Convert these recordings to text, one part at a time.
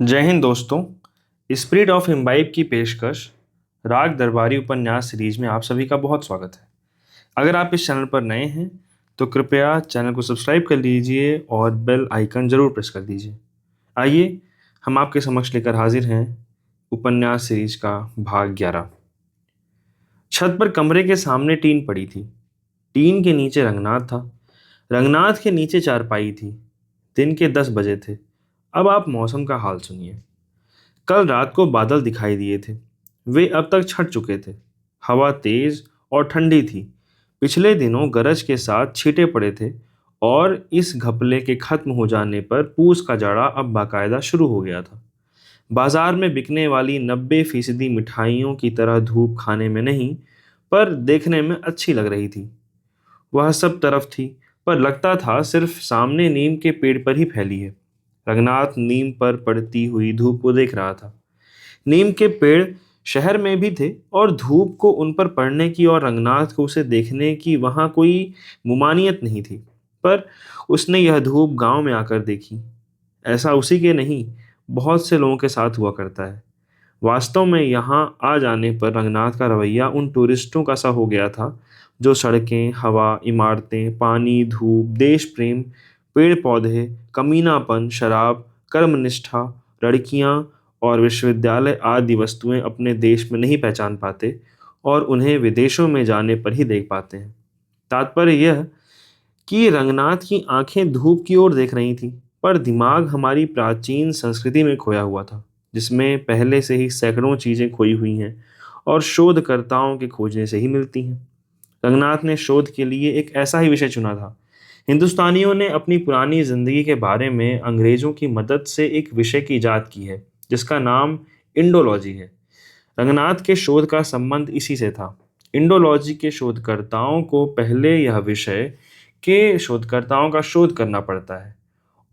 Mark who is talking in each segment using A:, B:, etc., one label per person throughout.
A: जय हिंद दोस्तों। Spirit of imbibe की पेशकश राग दरबारी उपन्यास सीरीज में आप सभी का बहुत स्वागत है। अगर आप इस चैनल पर नए हैं तो कृपया चैनल को सब्सक्राइब कर लीजिए और बेल आइकन जरूर प्रेस कर दीजिए। आइए हम आपके समक्ष लेकर हाजिर हैं उपन्यास सीरीज का भाग 11। छत पर कमरे के सामने टीन पड़ी थी। टीन के नीचे रंगनाथ था। रंगनाथ के नीचे चारपाई थी। दिन के 10 बजे थे। अब आप मौसम का हाल सुनिए। कल रात को बादल दिखाई दिए थे। वे अब तक छट चुके थे। हवा तेज और ठंडी थी। पिछले दिनों गरज के साथ छींटे पड़े थे और इस घपले के खत्म हो जाने पर पूस का जाड़ा अब बाकायदा शुरू हो गया था। बाजार में बिकने वाली 90% मिठाइयों की तरह धूप खाने में नहीं, पर देखने में अच्छी लग रही थी। वह सब तरफ थी, पर लगता था सिर्फ सामने नीम के पेड़ पर ही फैली है। रंगनाथ नीम पर पड़ती हुई धूप को देख रहा था। नीम के पेड़ शहर में भी थे और धूप को उन पर पड़ने की और रंगनाथ को उसे देखने की वहां कोई मुमानियत नहीं थी। पर उसने यह धूप गांव में आकर देखी। ऐसा उसी के नहीं, बहुत से लोगों के साथ हुआ करता है। वास्तव में यहाँ आ जाने पर रंगनाथ का रवैया उन टूरिस्टों का सा हो गया था जो सड़कें, हवा, इमारतें, पानी, धूप, देश प्रेम, पेड़ पौधे, कमीनापन, शराब, कर्मनिष्ठा, लड़कियां और विश्वविद्यालय आदि वस्तुएं अपने देश में नहीं पहचान पाते और उन्हें विदेशों में जाने पर ही देख पाते हैं। तात्पर्य यह कि रंगनाथ की आंखें धूप की ओर देख रही थीं, पर दिमाग हमारी प्राचीन संस्कृति में खोया हुआ था, जिसमें पहले से ही सैकड़ों चीजें खोई हुई हैं और शोधकर्ताओं के खोजने से ही मिलती हैं। रंगनाथ ने शोध के लिए एक ऐसा ही विषय चुना था। हिंदुस्तानियों ने अपनी पुरानी जिंदगी के बारे में अंग्रेजों की मदद से एक विषय की इजाद की है, जिसका नाम इंडोलॉजी है। रंगनाथ के शोध का संबंध इसी से था। इंडोलॉजी के शोधकर्ताओं को पहले यह विषय के शोधकर्ताओं का शोध करना पड़ता है,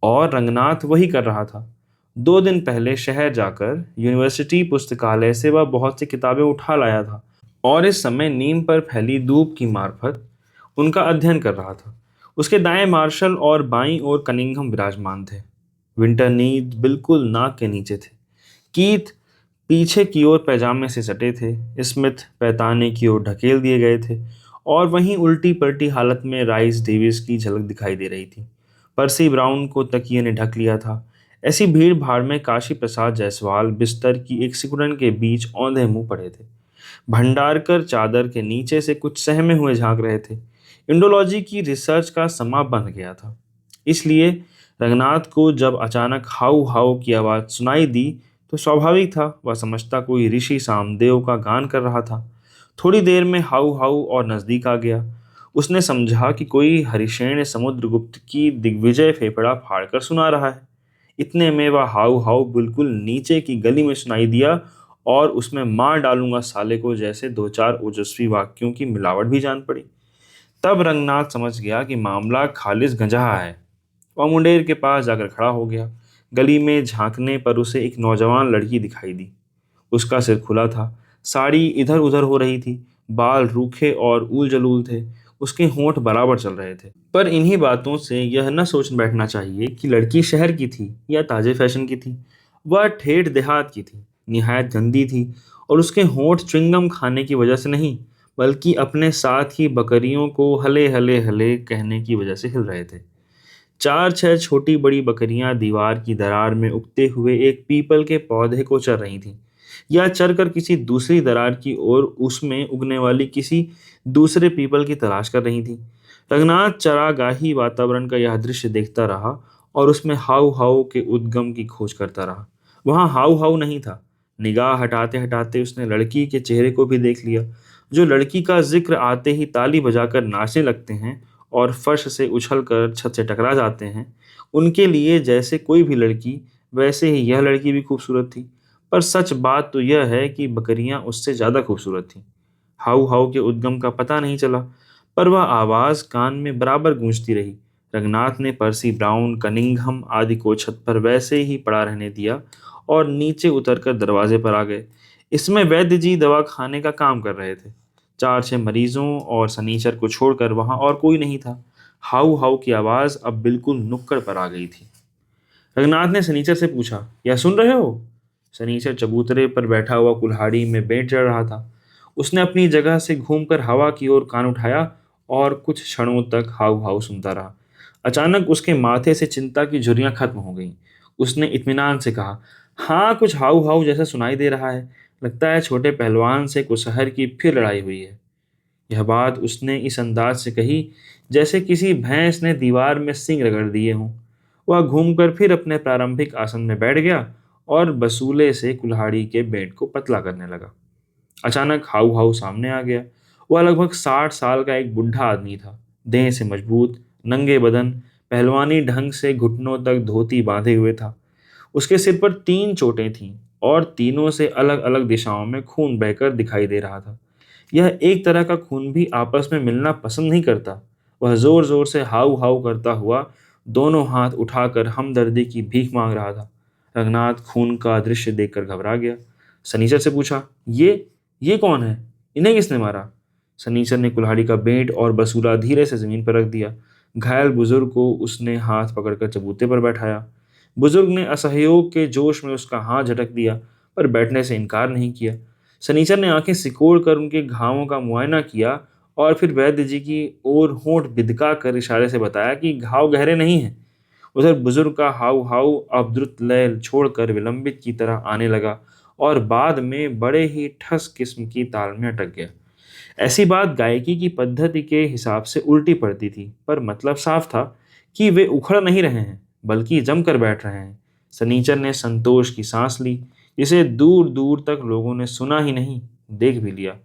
A: और रंगनाथ वही कर रहा था। 2 दिन पहले शहर जाकर यूनिवर्सिटी पुस्तकालय से वह बहुत सी किताबें उठा लाया था और इस समय नीम पर फैली धूप की मार्फत उनका अध्ययन कर रहा था। उसके दाएं मार्शल और बाईं ओर कनिंघम विराजमान थे। विंटरनीद बिल्कुल नाक के नीचे थे। कीथ पीछे की ओर पैजामे से सटे थे। स्मिथ पैताने की ओर ढकेल दिए गए थे और वहीं उल्टी पलटी हालत में राइस डेविस की झलक दिखाई दे रही थी। पर्सी ब्राउन को तकिए ने ढक लिया था। ऐसी भीड़ भाड़ में काशी प्रसाद जायसवाल बिस्तर की एक सिकुड़न के बीच औंधे मुंह पड़े थे। भंडारकर चादर के नीचे से कुछ सहमे हुए झांक रहे थे। इंडोलॉजी की रिसर्च का समा बंध गया था। इसलिए रंगनाथ को जब अचानक हाउ हाउ की आवाज सुनाई दी तो स्वाभाविक था वह समझता कोई ऋषि सामदेव का गान कर रहा था। थोड़ी देर में हाउ हाउ और नजदीक आ गया। उसने समझा कि कोई हरिशेन समुद्रगुप्त की दिग्विजय फेफड़ा फाड़कर सुना रहा है। इतने में वह हाउ हाउ बिल्कुल नीचे की गली में सुनाई दिया और उसमें मार डालूंगा साले को जैसे 2-4 ओजस्वी वाक्यों की मिलावट भी जान पड़ी। तब रंगनाथ समझ गया कि मामला खालिस गंजाहा है। वह मुंडेर के पास जाकर खड़ा हो गया। गली में झांकने पर उसे एक नौजवान लड़की दिखाई दी। उसका सिर खुला था। साड़ी इधर उधर हो रही थी। बाल रूखे और ऊल जलूल थे। उसके होंठ बराबर चल रहे थे। पर इन्हीं बातों से यह न सोच बैठना चाहिए कि लड़की शहर की थी या ताजे फैशन की थी। वह ठेठ देहात की थी, निहायत गंदी थी, और उसके होंठ च्युइंगम खाने की वजह से नहीं, बल्कि अपने साथ ही बकरियों को हले हले हले कहने की वजह से हिल रहे थे। 4-6 छोटी बड़ी बकरियां दीवार की दरार में उगते हुए एक पीपल के पौधे को चर रही थीं, या चरकर किसी दूसरी दरार की ओर उसमें उगने वाली किसी दूसरे पीपल की तलाश कर रही थीं। रंगनाथ चरागाही वातावरण का यह दृश्य देखता रहा और उसमें हाउ हाउ के उद्गम की खोज करता रहा। वहां हाउ हाउ नहीं था। निगाह हटाते हटाते उसने लड़की के चेहरे को भी देख लिया। जो लड़की का जिक्र आते ही ताली बजाकर नाचने लगते हैं और फर्श से उछलकर छत से टकरा जाते हैं, उनके लिए जैसे कोई भी लड़की, वैसे ही यह लड़की भी खूबसूरत थी। पर सच बात तो यह है कि बकरियां उससे ज्यादा खूबसूरत थीं। हाउ हाउ के उद्गम का पता नहीं चला, पर वह आवाज कान में बराबर गूंजती रही। रंगनाथ ने पर्सी ब्राउन, कनिंघम आदि को छत पर वैसे ही पड़ा रहने दिया और नीचे उतरकर दरवाजे पर आ गए। इसमें वैद्य जी दवा खाने का काम कर रहे थे। 4-6 मरीजों और सनीचर को छोड़कर वहां और कोई नहीं था। हाउ हाउ की आवाज अब बिल्कुल नुक्कड़ पर आ गई थी। रघुनाथ ने सनीचर से पूछा, यह सुन रहे हो? सनीचर चबूतरे पर बैठा हुआ कुल्हाड़ी में बेंट चढ़ रहा था। उसने अपनी जगह से घूमकर हवा की ओर कान उठाया और कुछ क्षणों तक हाउ हाउ सुनता रहा। अचानक उसके माथे से चिंता की झुर्रियां खत्म हो गईं। उसने इत्मीनान से कहा, हाँ, कुछ हाउ हाउ जैसा सुनाई दे रहा है। लगता है छोटे पहलवान से कुशहर की फिर लड़ाई हुई है। यह बात उसने इस अंदाज से कही जैसे किसी भैंस ने दीवार में सींग रगड़ दिए हों। वह घूमकर फिर अपने प्रारंभिक आसन में बैठ गया और बसूले से कुल्हाड़ी के बेंट को पतला करने लगा। अचानक हाउ हाउ सामने आ गया। वह लगभग 60 साल का एक बुढ़ा आदमी था। देह से मजबूत, नंगे बदन, पहलवानी ढंग से घुटनों तक धोती बांधे हुए था। उसके सिर पर 3 चोटें थीं और तीनों से अलग अलग दिशाओं में खून बहकर दिखाई दे रहा था। यह एक तरह का खून भी आपस में मिलना पसंद नहीं करता। वह जोर जोर से हाउ हाउ करता हुआ दोनों हाथ उठाकर हमदर्दी की भीख मांग रहा था। रघुनाथ खून का दृश्य देखकर घबरा गया। सनीचर से पूछा, ये कौन है? इन्हें किसने मारा? सनीचर ने कुल्हाड़ी का बेंट और बसूला धीरे से जमीन पर रख दिया। घायल बुजुर्ग को उसने हाथ पकड़कर चबूते पर बैठाया। बुजुर्ग ने असहयोग के जोश में उसका हाथ झटक दिया, पर बैठने से इनकार नहीं किया। सनीचर ने आंखें सिकोड़ कर उनके घावों का मुआयना किया और फिर वैद्य जी की ओर होंठ बिदका कर इशारे से बताया कि घाव गहरे नहीं हैं। उधर बुजुर्ग का हाउ हाउ अब द्रुत लय छोड़कर विलंबित की तरह आने लगा और बाद में बड़े ही ठस किस्म की ताल में अटक गया। ऐसी बात गायकी की पद्धति के हिसाब से उल्टी पड़ती थी, पर मतलब साफ था कि वे उखड़ नहीं रहे हैं, बल्कि जमकर बैठ रहे हैं। सनीचर ने संतोष की सांस ली, जिसे दूर दूर तक लोगों ने सुना ही नहीं, देख भी लिया।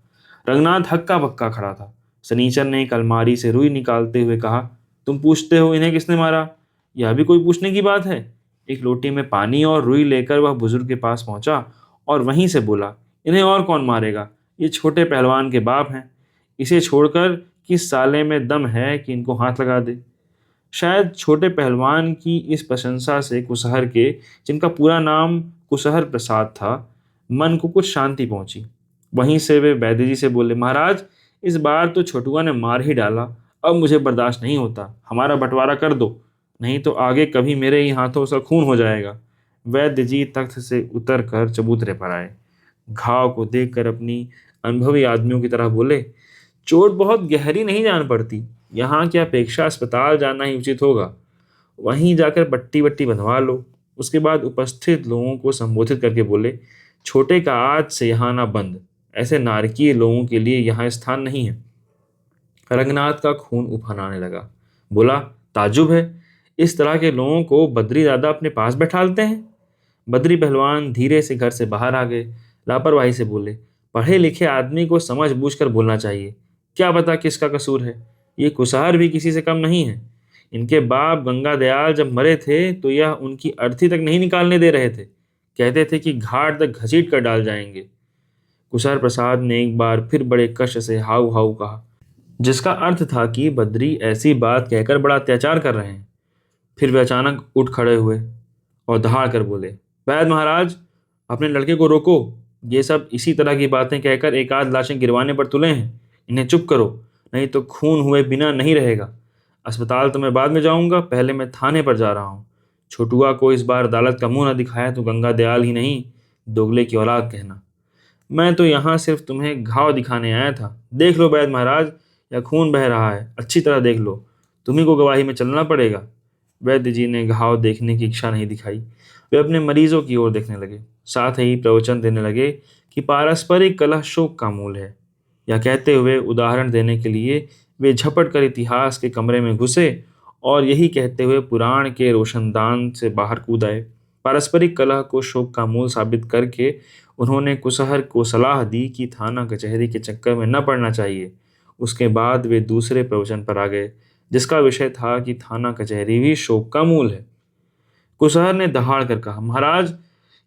A: रंगनाथ हक्का बक्का खड़ा था। सनीचर ने एक अलमारी से रुई निकालते हुए कहा, तुम पूछते हो इन्हें किसने मारा? यह भी कोई पूछने की बात है? एक लोटी में पानी और रुई लेकर वह बुजुर्ग के पास पहुंचा और वहीं से बोला, इन्हें और कौन मारेगा? ये छोटे पहलवान के बाप हैं। इसे छोड़कर किस साले में दम है कि इनको हाथ लगा दे? शायद छोटे पहलवान की इस प्रशंसा से कुशहर के, जिनका पूरा नाम कुशहर प्रसाद था, मन को कुछ शांति पहुंची। वहीं से वे वैद्य जी से बोले, महाराज, इस बार तो छोटुआ ने मार ही डाला। अब मुझे बर्दाश्त नहीं होता। हमारा बंटवारा कर दो, नहीं तो आगे कभी मेरे ही हाथों से खून हो जाएगा। वैद्य जी तख्त से उतर कर चबूतरे पर आए। घाव को देखकर अपनी अनुभवी आदमियों की तरह बोले, चोट बहुत गहरी नहीं जान पड़ती। यहाँ की अपेक्षा अस्पताल जाना ही उचित होगा। वहीं जाकर पट्टी वट्टी बंधवा लो। उसके बाद उपस्थित लोगों को संबोधित करके बोले, छोटे का आज से यहाँ आना बंद। ऐसे नारकीय लोगों के लिए यहाँ स्थान नहीं है। रंगनाथ का खून उफान आने लगा। बोला, ताजुब है, इस तरह के लोगों को बद्री दादा अपने पास बैठालते हैं। बद्री पहलवान धीरे से घर से बाहर आ गए। लापरवाही से बोले, पढ़े लिखे आदमी को समझ बूझ कर बोलना चाहिए। क्या पता किसका कसूर है? ये कुसार भी किसी से कम नहीं है। इनके बाप गंगा दयाल जब मरे थे तो यह उनकी अर्थी तक नहीं निकालने दे रहे थे। कहते थे कि घाट तक घसीट कर डाल जाएंगे। कुसार प्रसाद ने एक बार फिर बड़े कष्ट से हाउ हाउ कहा, जिसका अर्थ था कि बद्री ऐसी बात कहकर बड़ा अत्याचार कर रहे हैं। फिर वे अचानक उठ खड़े हुए और दहाड़ कर बोले, वैद महाराज, अपने लड़के को रोको। ये सब इसी तरह की बातें कहकर एक आध लाशें गिरवाने पर तुले हैं। इन्हें चुप करो, नहीं तो खून हुए बिना नहीं रहेगा। अस्पताल तो मैं बाद में जाऊंगा, पहले मैं थाने पर जा रहा हूँ। छोटुआ को इस बार अदालत का मुंह न दिखाया तो गंगा दयाल ही नहीं, दोगले की औलाद कहना। मैं तो यहाँ सिर्फ तुम्हें घाव दिखाने आया था। देख लो वैद महाराज, यह खून बह रहा है, अच्छी तरह देख लो। तुम्ही को गवाही में चलना पड़ेगा। वैद्य जी ने घाव देखने की इच्छा नहीं दिखाई। वे अपने मरीजों की ओर देखने लगे, साथ ही प्रवचन देने लगे कि पारस्परिक कलह शोक का मूल है। यह कहते हुए उदाहरण देने के लिए वे झपट कर इतिहास के कमरे में घुसे और यही कहते हुए पुराण के रोशनदान से बाहर कूद आए। पारस्परिक कलह को शोक का मूल साबित करके उन्होंने कुशहर को सलाह दी कि थाना कचहरी के चक्कर में न पड़ना चाहिए। उसके बाद वे दूसरे प्रवचन पर आ गए, जिसका विषय था कि थाना कचहरी भी शोक का मूल है। कुशहर ने दहाड़ कर कहा, महाराज,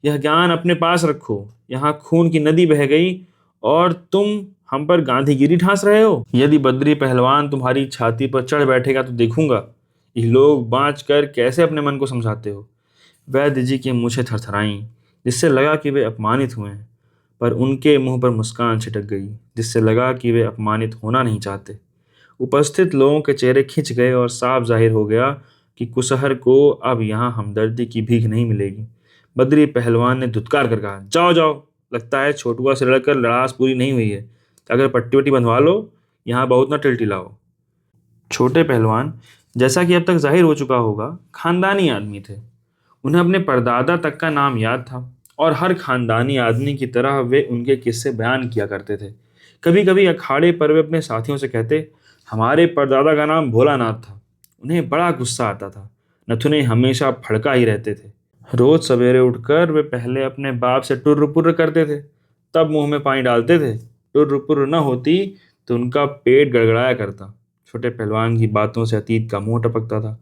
A: यह ज्ञान अपने पास रखो। यहाँ खून की नदी बह गई और तुम हम पर गांधीगिरी ठांस रहे हो। यदि बद्री पहलवान तुम्हारी छाती पर चढ़ बैठेगा तो देखूंगा ये लोग बाँच कर कैसे अपने मन को समझाते हो। वैद्य जी की मूछें थरथराईं, जिससे लगा कि वे अपमानित हुए हैं, पर उनके मुंह पर मुस्कान छिटक गई, जिससे लगा कि वे अपमानित होना नहीं चाहते। उपस्थित लोगों के चेहरे खिंच गए और साफ जाहिर हो गया कि कुसहर को अब यहाँ हमदर्दी की भीख नहीं मिलेगी। बद्री पहलवान ने धुतकार कर कहा, जाओ जाओ, लगता है छोटुआ से लड़कर लड़ास पूरी नहीं हुई है। अगर पट्टी वट्टी बंधवा लो, यहाँ बहुत ना टिलटिलाओ। छोटे पहलवान, जैसा कि अब तक जाहिर हो चुका होगा, खानदानी आदमी थे। उन्हें अपने परदादा तक का नाम याद था और हर खानदानी आदमी की तरह वे उनके किस्से बयान किया करते थे। कभी कभी अखाड़े पर वे अपने साथियों से कहते, हमारे परदादा का नाम भोलानाथ था। उन्हें बड़ा गुस्सा आता था। नथुने हमेशा भड़का ही रहते थे। रोज सवेरे उठकर वे पहले अपने बाप से टुर्र पुर्र करते थे, तब मुंह में पानी डालते थे। टुर्र पुर्र न होती तो उनका पेट गड़गड़ाया करता। छोटे पहलवान की बातों से अतीत का मुंह टपकता था।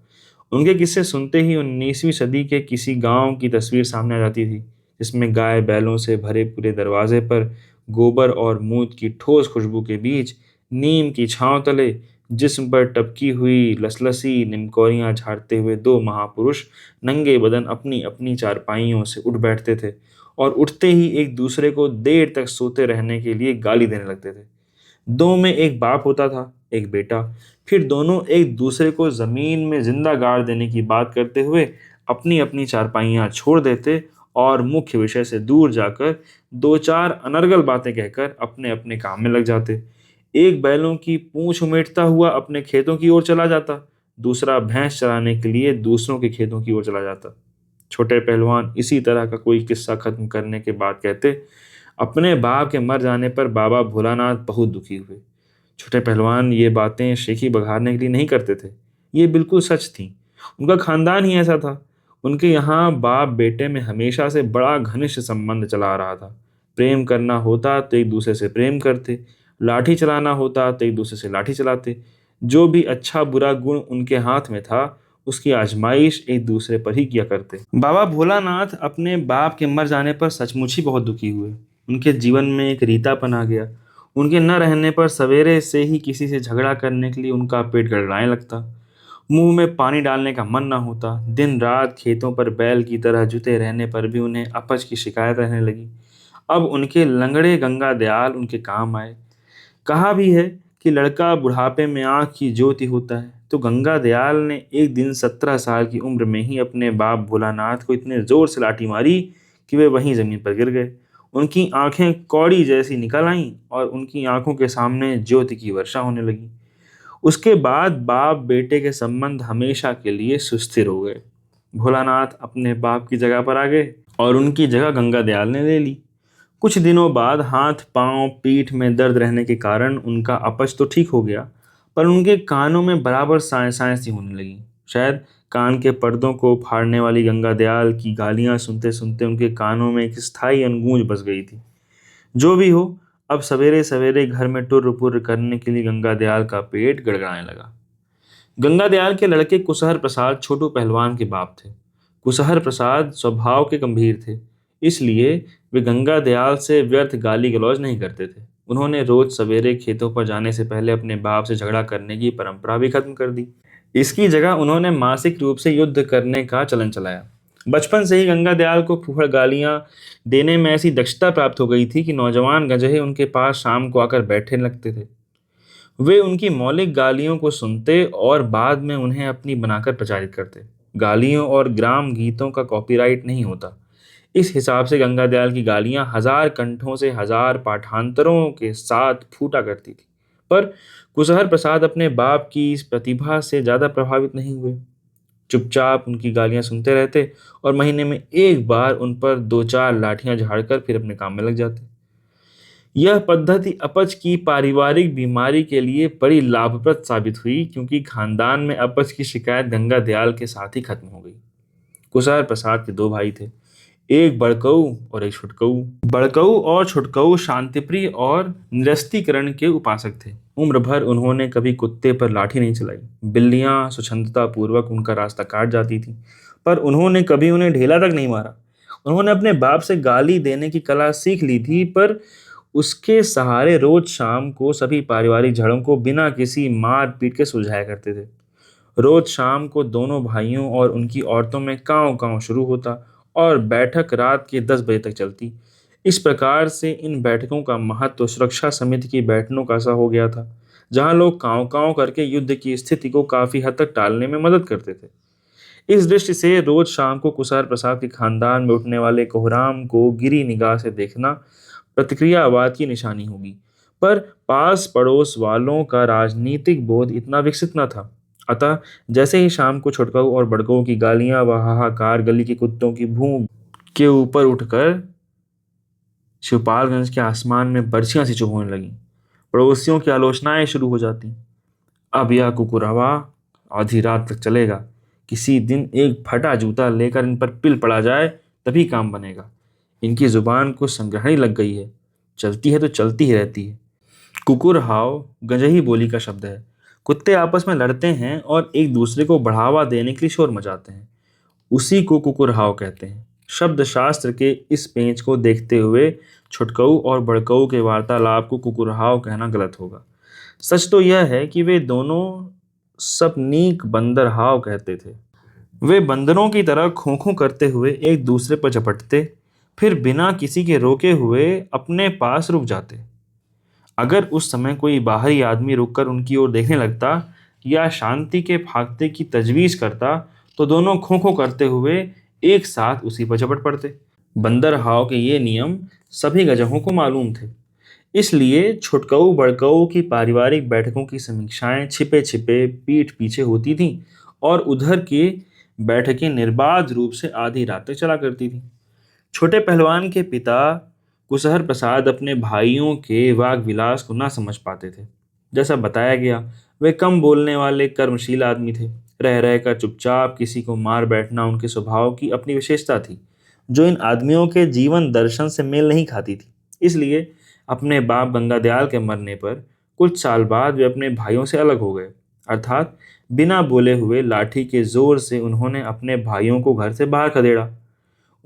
A: उनके किस्से सुनते ही 19वीं सदी के किसी गांव की तस्वीर सामने आ जाती थी, जिसमें गाय बैलों से भरे पूरे दरवाजे पर गोबर और मूत की ठोस खुशबू के बीच नीम की छांव तले जिस्म पर टपकी हुई लसलसी निमकोरियां झाड़ते हुए दो महापुरुष नंगे बदन अपनी अपनी चारपाइयों से उठ बैठते थे और उठते ही एक दूसरे को देर तक सोते रहने के लिए गाली देने लगते थे। दो में एक बाप होता था, एक बेटा। फिर दोनों एक दूसरे को जमीन में जिंदा गाड़ देने की बात करते हुए अपनी अपनी चारपाइयां छोड़ देते और मुख्य विषय से दूर जाकर दो चार अनर्गल बातें कहकर अपने अपने काम में लग जाते। एक बैलों की पूंछ उमेटता हुआ अपने खेतों की ओर चला जाता, दूसरा भैंस चराने के लिए दूसरों के खेतों की ओर चला जाता। छोटे पहलवान इसी तरह का कोई किस्सा खत्म करने के बाद कहते, अपने बाप के मर जाने पर बाबा भोलानाथ बहुत दुखी हुए। छोटे पहलवान ये बातें शेखी बघारने के लिए नहीं करते थे, ये बिल्कुल सच थी। उनका खानदान ही ऐसा था। उनके यहाँ बाप बेटे में हमेशा से बड़ा घनिष्ठ संबंध चला आ रहा था। प्रेम करना होता तो एक दूसरे से प्रेम करते, लाठी चलाना होता तो एक दूसरे से लाठी चलाते। जो भी अच्छा बुरा गुण उनके हाथ में था, उसकी आजमाइश एक दूसरे पर ही किया करते। बाबा भोलानाथ अपने बाप के मर जाने पर सचमुच ही बहुत दुखी हुए। उनके जीवन में एक रीतापन आ गया। उनके न रहने पर सवेरे से ही किसी से झगड़ा करने के लिए उनका पेट गड़गड़ाने लगता, मुंह में पानी डालने का मन ना होता। दिन रात खेतों पर बैल की तरह जुते रहने पर भी उन्हें अपच की शिकायत रहने लगी। अब उनके लंगड़े गंगा दयाल उनके काम आए। कहा भी है कि लड़का बुढ़ापे में आंख की ज्योति होता है, तो गंगा दयाल ने एक दिन 17 साल की उम्र में ही अपने बाप भोलानाथ को इतने जोर से लाठी मारी कि वे वहीं जमीन पर गिर गए। उनकी आंखें कौड़ी जैसी निकल आईं और उनकी आंखों के सामने ज्योति की वर्षा होने लगी। उसके बाद बाप बेटे के संबंध हमेशा के लिए सुस्थिर हो गए। भोलानाथ अपने बाप की जगह पर आ गए और उनकी जगह गंगा दयाल ने ले ली। कुछ दिनों बाद हाथ पांव पीठ में दर्द रहने के कारण उनका अपच तो ठीक हो गया, पर उनके कानों में बराबर साए साए सी होने लगी। शायद कान के पर्दों को फाड़ने वाली गंगा दयाल की गालियां सुनते सुनते उनके कानों में एक स्थायी अनगूंज बस गई थी। जो भी हो, अब सवेरे सवेरे घर में टुर्र पुर्र करने के लिए गंगा दयाल का पेट गड़गड़ाने लगा। गंगा दयाल के लड़के कुसहर प्रसाद छोटू पहलवान के बाप थे। कुसहर प्रसाद स्वभाव के गंभीर थे, इसलिए वे गंगा दयाल से व्यर्थ गाली गलौज नहीं करते थे। उन्होंने रोज सवेरे खेतों पर जाने से पहले अपने बाप से झगड़ा करने की परंपरा भी खत्म कर दी। इसकी जगह उन्होंने मासिक रूप से युद्ध करने का चलन चलाया। बचपन से ही गंगा दयाल को फूहड़ गालियां देने में ऐसी दक्षता प्राप्त हो गई थी कि नौजवान गजहे उनके पास शाम को आकर बैठने लगते थे। वे उनकी मौलिक गालियों को सुनते और बाद में उन्हें अपनी बनाकर प्रचारित करते। गालियों और ग्राम गीतों का कॉपीराइट नहीं होता। इस हिसाब से गंगा दयाल की गालियां हजार कंठों से हजार पाठांतरों के साथ फूटा करती थी। पर कुशहर प्रसाद अपने बाप की इस प्रतिभा से ज्यादा प्रभावित नहीं हुए। चुपचाप उनकी गालियां सुनते रहते और महीने में एक बार उन पर दो चार लाठियां झाड़कर फिर अपने काम में लग जाते। यह पद्धति अपच की पारिवारिक बीमारी के लिए बड़ी लाभप्रद साबित हुई, क्योंकि खानदान में अपच की शिकायत गंगा दयाल के साथ ही खत्म हो गई। कुशहर प्रसाद के दो भाई थे, एक बड़कऊ और एक छुटकऊ। बड़कऊ और छुटकऊ शांतिप्रिय और निरस्तीकरण के उपासक थे। उम्र भर उन्होंने कभी कुत्ते पर लाठी नहीं चलाई। बिल्लियां स्वच्छंदता पूर्वक उनका रास्ता काट जाती थीं, पर उन्होंने कभी उन्हें ढेला तक नहीं मारा। उन्होंने अपने बाप से गाली देने की कला सीख ली थी, पर उसके सहारे रोज शाम को सभी पारिवारिक झगड़ों को बिना किसी मार पीट के सुलझाया करते थे। रोज शाम को दोनों भाइयों और उनकी औरतों में कांव कांव शुरू होता और बैठक रात के 10 बजे तक चलती। इस प्रकार से इन बैठकों का महत्व सुरक्षा समिति की बैठकों का सा हो गया था, जहां लोग कांव कांव करके युद्ध की स्थिति को काफी हद तक टालने में मदद करते थे। इस दृष्टि से रोज शाम को कुसार प्रसाद के खानदान में उठने वाले कोहराम को गिरी निगाह से देखना प्रतिक्रियावाद की निशानी होगी। पर पास पड़ोस वालों का राजनीतिक बोध इतना विकसित न था। अतः जैसे ही शाम को छुटकाऊ और बड़काऊ की गालियां व हाहाकार गली के कुत्तों की भूख के ऊपर उठकर शिवपालगंज के आसमान में बरछियां सी चुभ होने लगी, पड़ोसियों की आलोचनाएं शुरू हो जाती। अब यह कुकुरवा आधी रात तक चलेगा। किसी दिन एक फटा जूता लेकर इन पर पिल पड़ा जाए तभी काम बनेगा। इनकी जुबान को संग्रहणी लग गई है, चलती है तो चलती ही रहती है। कुकुर हाव गंजही बोली का शब्द है। कुत्ते आपस में लड़ते हैं और एक दूसरे को बढ़ावा देने के लिए शोर मचाते हैं, उसी को कुकुरहाव कहते हैं। शब्द शास्त्र के इस पेंच को देखते हुए छुटकऊ और बड़कऊ के वार्तालाप को कुकुरहाव कहना गलत होगा। सच तो यह है कि वे दोनों सपनीक बंदर हाव कहते थे। वे बंदरों की तरह खों खों करते हुए एक दूसरे पर झपटते, फिर बिना किसी के रोके हुए अपने पास रुक जाते। अगर उस समय कोई बाहरी आदमी रुककर उनकी ओर देखने लगता या शांति के फाख्ते की तजवीज़ करता तो दोनों खों खों करते हुए एक साथ उसी पर झपट पड़ते। बंदर हाव के ये नियम सभी गजहों को मालूम थे। इसलिए छुटकऊ बड़कऊ की पारिवारिक बैठकों की समीक्षाएं छिपे छिपे पीठ पीछे होती थीं और उधर की बैठकें निर्बाध रूप से आधी रात तक चला करती थीं। छोटे पहलवान के पिता कुशहर प्रसाद अपने भाइयों के वाग विलास को ना समझ पाते थे। जैसा बताया गया, वे कम बोलने वाले कर्मशील आदमी थे। रह रहकर चुपचाप किसी को मार बैठना उनके स्वभाव की अपनी विशेषता थी, जो इन आदमियों के जीवन दर्शन से मेल नहीं खाती थी। इसलिए अपने बाप गंगादयाल के मरने पर कुछ साल बाद वे अपने भाइयों से अलग हो गए। अर्थात बिना बोले हुए लाठी के जोर से उन्होंने अपने भाइयों को घर से बाहर खदेड़ा।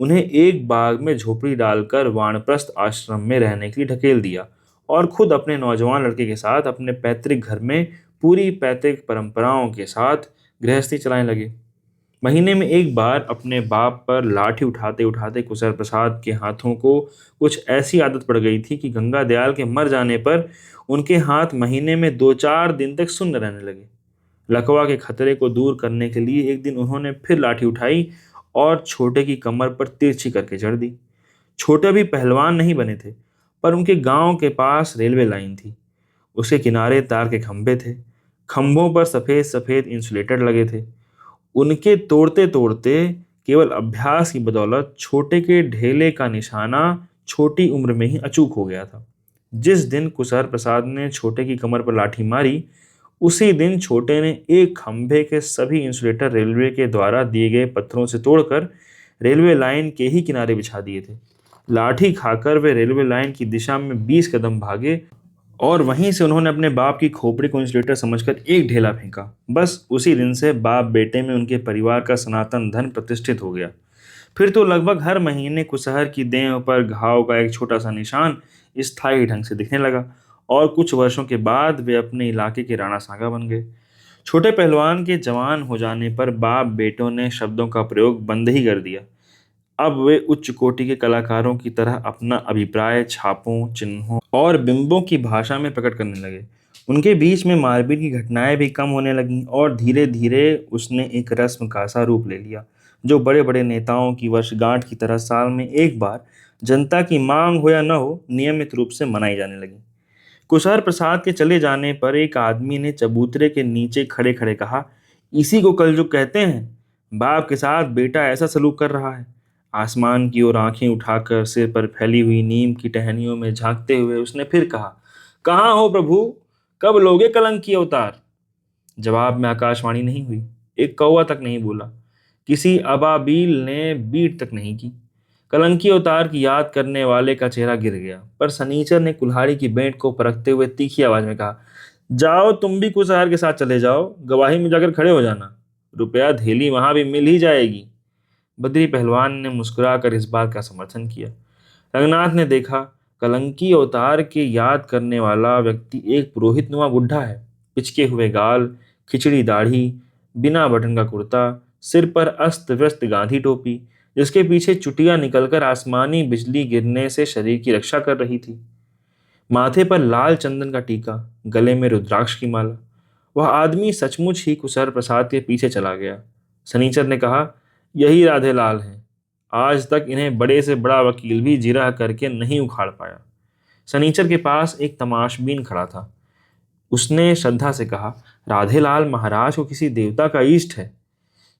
A: उन्हें एक बाग में झोपड़ी डालकर वानप्रस्थ आश्रम में रहने के लिए ढकेल दिया और खुद अपने नौजवान लड़के के साथ अपने पैतृक घर में पूरी पैतृक परंपराओं के साथ गृहस्थी चलाने लगे। महीने में एक बार अपने बाप पर लाठी उठाते उठाते कुशल प्रसाद के हाथों को कुछ ऐसी आदत पड़ गई थी कि गंगा दयाल के मर जाने पर उनके हाथ महीने में 2-4 दिन तक सुन्न रहने लगे। लकवा के खतरे को दूर करने के लिए एक दिन उन्होंने फिर लाठी उठाई और छोटे की कमर पर तिरछी करके जड़ दी। छोटे भी पहलवान नहीं बने थे, पर उनके गांव के पास रेलवे लाइन थी। उसके किनारे तार के खंभे थे। खंभों पर सफ़ेद सफ़ेद इंसुलेटर लगे थे। उनके तोड़ते तोड़ते केवल अभ्यास की बदौलत छोटे के ढेले का निशाना छोटी उम्र में ही अचूक हो गया था। जिस दिन कुशहर प्रसाद ने छोटे की कमर पर लाठी मारी, उसी दिन छोटे ने एक खंभे के सभी इंसुलेटर रेलवे के द्वारा दिए गए पत्थरों से तोड़कर रेलवे लाइन के ही किनारे बिछा दिए थे। लाठी खाकर वे रेलवे लाइन की दिशा में 20 कदम भागे और वहीं से उन्होंने अपने बाप की खोपड़ी को इंसुलेटर समझकर एक ढेला फेंका। बस उसी दिन से बाप बेटे में उनके परिवार का सनातन धन प्रतिष्ठित हो गया। फिर तो लगभग हर महीने कुशहर की देह पर घाव का एक छोटा सा निशान स्थायी ढंग से दिखने लगा और कुछ वर्षों के बाद वे अपने इलाके के राणा सांगा बन गए। छोटे पहलवान के जवान हो जाने पर बाप बेटों ने शब्दों का प्रयोग बंद ही कर दिया। अब वे उच्च कोटि के कलाकारों की तरह अपना अभिप्राय छापों, चिन्हों और बिंबों की भाषा में प्रकट करने लगे। उनके बीच में मारपीट की घटनाएं भी कम होने लगीं और धीरे धीरे उसने एक रस्म का सा रूप ले लिया, जो बड़े बड़े नेताओं की वर्षगांठ की तरह साल में एक बार, जनता की मांग हो या न हो, नियमित रूप से मनाई जाने लगी। कुशहर प्रसाद के चले जाने पर एक आदमी ने चबूतरे के नीचे खड़े खड़े कहा, इसी को कलयुग कहते हैं। बाप के साथ बेटा ऐसा सलूक कर रहा है। आसमान की ओर आंखें उठाकर सिर पर फैली हुई नीम की टहनियों में झांकते हुए उसने फिर कहा, कहाँ हो प्रभु, कब लोगे कलंक की अवतार। जवाब में आकाशवाणी नहीं हुई। एक कौवा तक नहीं बोला। किसी अबाबील ने बीट तक नहीं की। कलंकी अवतार की याद करने वाले का चेहरा गिर गया, पर सनीचर ने कुल्हाड़ी की बेंट को परखते हुए तीखी आवाज में कहा, जाओ तुम भी कुशहर के साथ चले जाओ, गवाही में जाकर खड़े हो जाना। रुपया धेली वहां भी मिल ही जाएगी। बद्री पहलवान ने मुस्कुराकर इस बात का समर्थन किया। रंगनाथ ने देखा, कलंकी अवतार के याद करने वाला व्यक्ति एक पुरोहित नुमा बुढ़ा है। पिचके हुए गाल, खिचड़ी दाढ़ी, बिना बटन का कुर्ता, सिर पर अस्त व्यस्त गांधी टोपी, जिसके पीछे चुटिया निकलकर आसमानी बिजली गिरने से शरीर की रक्षा कर रही थी। माथे पर लाल चंदन का टीका, गले में रुद्राक्ष की माला। वह आदमी सचमुच ही कुशहर प्रसाद के पीछे चला गया। सनीचर ने कहा, यही राधेलाल हैं। आज तक इन्हें बड़े से बड़ा वकील भी जिरह करके नहीं उखाड़ पाया। सनीचर के पास एक तमाशबीन खड़ा था। उसने श्रद्धा से कहा, राधेलाल महाराज को किसी देवता का इष्ट है।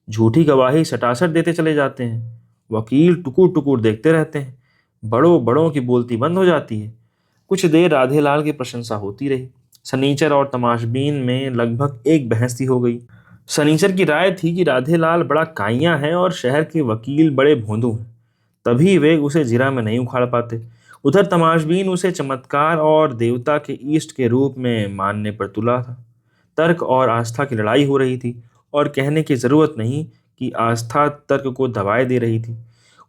A: झूठी गवाही सटासट देते चले जाते हैं। वकील टुकुर टुकुर देखते रहते हैं। बड़ों बड़ों की बोलती बंद हो जाती है। कुछ देर राधेलाल की प्रशंसा होती रही। सनीचर और तमाशबीन में लगभग एक बहस सी हो गई। सनीचर की राय थी कि राधेलाल बड़ा काइयां है और शहर के वकील बड़े भोंदू हैं, तभी वे उसे जिरा में नहीं उखाड़ पाते। उधर तमाशबीन उसे चमत्कार और देवता के इष्ट के रूप में मानने पर तुला था। तर्क और आस्था की लड़ाई हो रही थी, और कहने की जरूरत नहीं कि आस्था तर्क को दबाए दे रही थी।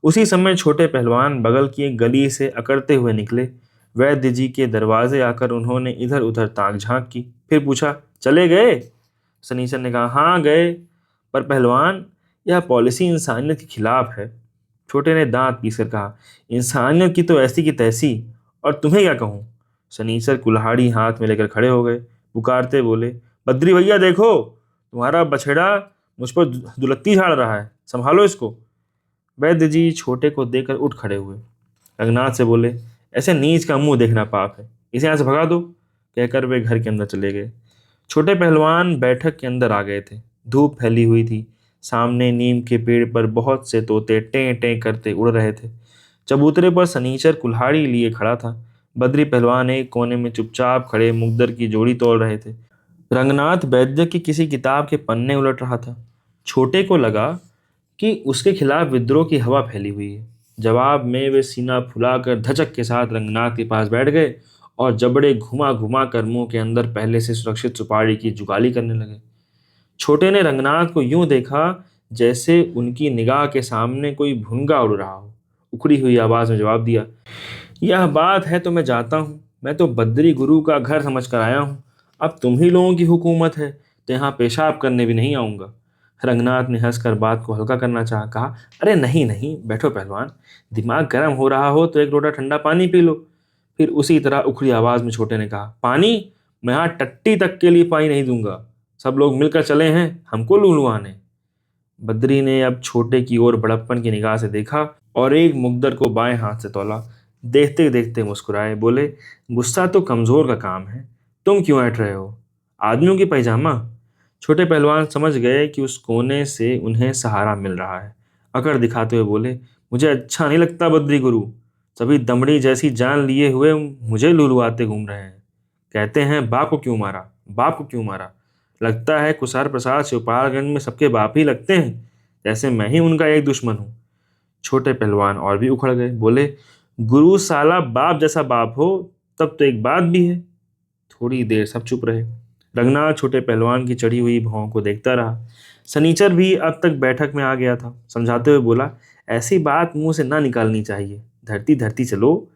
A: उसी समय छोटे पहलवान बगल की एक गली से अकड़ते हुए निकले। वैद्य जी के दरवाजे आकर उन्होंने इधर उधर ताक झांक की, फिर पूछा, चले गए? सनीचर ने कहा, हाँ गए, पर पहलवान, यह पॉलिसी इंसानियत के खिलाफ है। छोटे ने दांत पीसकर कहा, इंसानियत की तो ऐसी की तैसी, और तुम्हें क्या कहूँ? शनीचर कुल्हाड़ी हाथ में लेकर खड़े हो गए। पुकारते बोले, बद्री भैया देखो, तुम्हारा बछड़ा मुझ पर दुलत्ती झाड़ रहा है, संभालो इसको। वैद्य जी छोटे को देखकर उठ खड़े हुए। रंगनाथ से बोले, ऐसे नीच का मुंह देखना पाप है, इसे यहाँ से भगा दो। कहकर वे घर के अंदर चले गए। छोटे पहलवान बैठक के अंदर आ गए थे। धूप फैली हुई थी। सामने नीम के पेड़ पर बहुत से तोते टें टें करते उड़ रहे थे। चबूतरे पर सनीचर कुल्हाड़ी लिए खड़ा था। बद्री पहलवान एक कोने में चुपचाप खड़े मुकद्दर की जोड़ी तोड़ रहे थे। रंगनाथ वैद्य की किसी किताब के पन्ने उलट रहा था। छोटे को लगा कि उसके खिलाफ विद्रोह की हवा फैली हुई है। जवाब में वे सीना फुलाकर धचक के साथ रंगनाथ के पास बैठ गए और जबड़े घुमा घुमा कर मुंह के अंदर पहले से सुरक्षित सुपारी की जुगाली करने लगे। छोटे ने रंगनाथ को यूं देखा जैसे उनकी निगाह के सामने कोई भुनगा उड़ रहा हो। उखड़ी हुई आवाज में जवाब दिया, यह बात है तो मैं जाता हूँ। मैं तो बद्री गुरु का घर समझ कर आया हूँ। अब तुम ही लोगों की हुकूमत है तो यहाँ पेशाब करने भी नहीं आऊँगा। रंगनाथ ने हंसकर बात को हल्का करना चाहा। कहा, अरे नहीं नहीं, बैठो पहलवान, दिमाग गर्म हो रहा हो तो एक लोटा ठंडा पानी पी लो। फिर उसी तरह उखड़ी आवाज में छोटे ने कहा, पानी? मैं यहाँ टट्टी तक के लिए पानी नहीं दूंगा। सब लोग मिलकर चले हैं हमको लुलुआने। बद्री ने अब छोटे की ओर बड़प्पन की निगाह से देखा और एक मुकद्दर को बाएं हाथ से तौला। देखते देखते मुस्कुराए, बोले, गुस्सा तो कमजोर का काम है, तुम क्यों ऐंठ रहे हो? आदमियों की पैजामा। छोटे पहलवान समझ गए कि उस कोने से उन्हें सहारा मिल रहा है। अकड़ दिखाते हुए बोले, मुझे अच्छा नहीं लगता बद्री गुरु। सभी दमड़ी जैसी जान लिए हुए मुझे लुलुआते घूम रहे हैं। कहते हैं बाप को क्यों मारा, बाप को क्यों मारा। लगता है कुसार प्रसाद शिवपालगंज में सबके बाप ही लगते हैं, जैसे मैं ही उनका एक दुश्मन हूँ। छोटे पहलवान और भी उखड़ गए, बोले, गुरु साला बाप जैसा बाप हो तब तो एक बात भी है। थोड़ी देर सब चुप रहे। रंगनाथ छोटे पहलवान की चढ़ी हुई भौं को देखता रहा। सनीचर भी अब तक बैठक में आ गया था। समझाते हुए बोला, ऐसी बात मुंह से ना निकालनी चाहिए। धरती धरती चलो,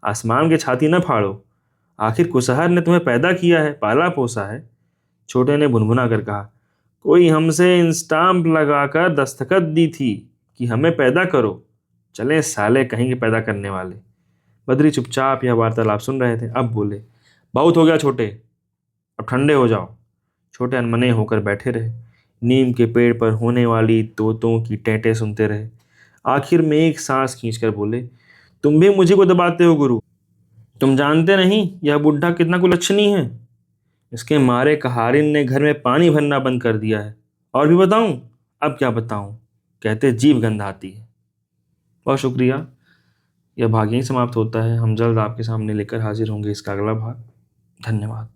A: आसमान के छाती न फाड़ो। आखिर कुसहर ने तुम्हें पैदा किया है, पाला पोसा है। छोटे ने भुनभुना कर कहा, कोई हमसे इंस्टाम्प लगाकर दस्तखत दी थी कि हमें पैदा करो। चले साले कहीं के पैदा करने वाले। बद्री चुपचाप यह वार्तालाप सुन रहे थे। अब बोले, बहुत हो गया छोटे, अब ठंडे हो जाओ। छोटे अनमने होकर बैठे रहे। नीम के पेड़ पर होने वाली तोतों की टेंटे सुनते रहे। आखिर में एक सांस खींचकर बोले, तुम भी मुझे को दबाते हो गुरु। तुम जानते नहीं यह बुढ़ा कितना कुलच्छनी है। इसके मारे कहारिन ने घर में पानी भरना बंद कर दिया है। और भी बताऊं? अब क्या बताऊं, कहते जीभ गंध आती है। बहुत शुक्रिया। यह भाग यहीं समाप्त होता है। हम जल्द आपके सामने लेकर हाजिर होंगे इसका अगला भाग। धन्यवाद।